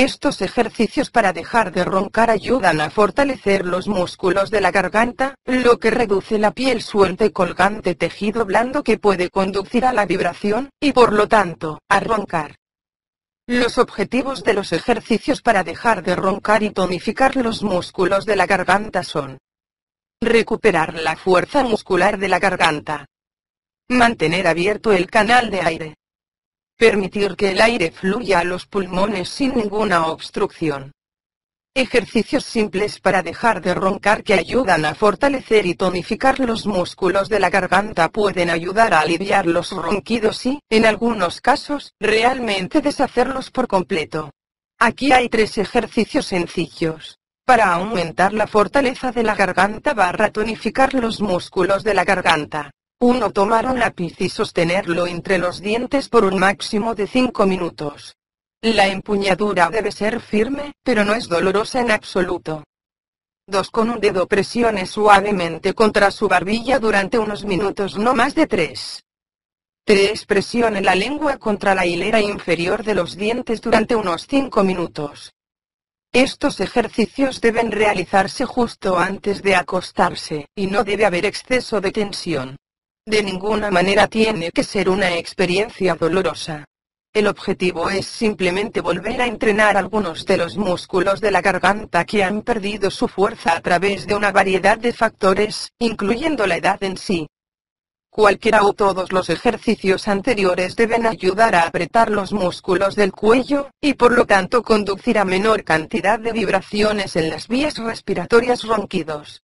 Estos ejercicios para dejar de roncar ayudan a fortalecer los músculos de la garganta, lo que reduce la piel suelta y colgante, tejido blando que puede conducir a la vibración, y por lo tanto, a roncar. Los objetivos de los ejercicios para dejar de roncar y tonificar los músculos de la garganta son: recuperar la fuerza muscular de la garganta, mantener abierto el canal de aire, permitir que el aire fluya a los pulmones sin ninguna obstrucción. Ejercicios simples para dejar de roncar que ayudan a fortalecer y tonificar los músculos de la garganta pueden ayudar a aliviar los ronquidos y, en algunos casos, realmente deshacerlos por completo. Aquí hay 3 ejercicios sencillos para aumentar la fortaleza de la garganta / tonificar los músculos de la garganta. 1. Tomar un lápiz y sostenerlo entre los dientes por un máximo de 5 minutos. La empuñadura debe ser firme, pero no es dolorosa en absoluto. 2. Con un dedo presione suavemente contra su barbilla durante unos minutos, no más de 3. 3. Presione la lengua contra la hilera inferior de los dientes durante unos 5 minutos. Estos ejercicios deben realizarse justo antes de acostarse, y no debe haber exceso de tensión. De ninguna manera tiene que ser una experiencia dolorosa. El objetivo es simplemente volver a entrenar algunos de los músculos de la garganta que han perdido su fuerza a través de una variedad de factores, incluyendo la edad en sí. Cualquiera o todos los ejercicios anteriores deben ayudar a apretar los músculos del cuello, y por lo tanto conducir a menor cantidad de vibraciones en las vías respiratorias, ronquidos.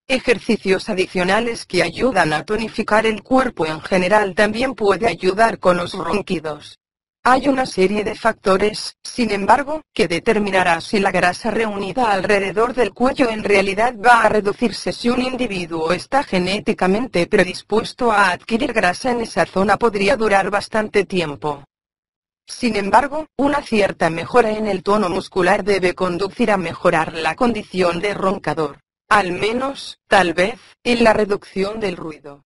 Ejercicios adicionales que ayudan a tonificar el cuerpo en general también puede ayudar con los ronquidos. Hay una serie de factores, sin embargo, que determinará si la grasa reunida alrededor del cuello en realidad va a reducirse. Si un individuo está genéticamente predispuesto a adquirir grasa en esa zona, podría durar bastante tiempo. Sin embargo, una cierta mejora en el tono muscular debe conducir a mejorar la condición de roncador. Al menos, tal vez, en la reducción del ruido.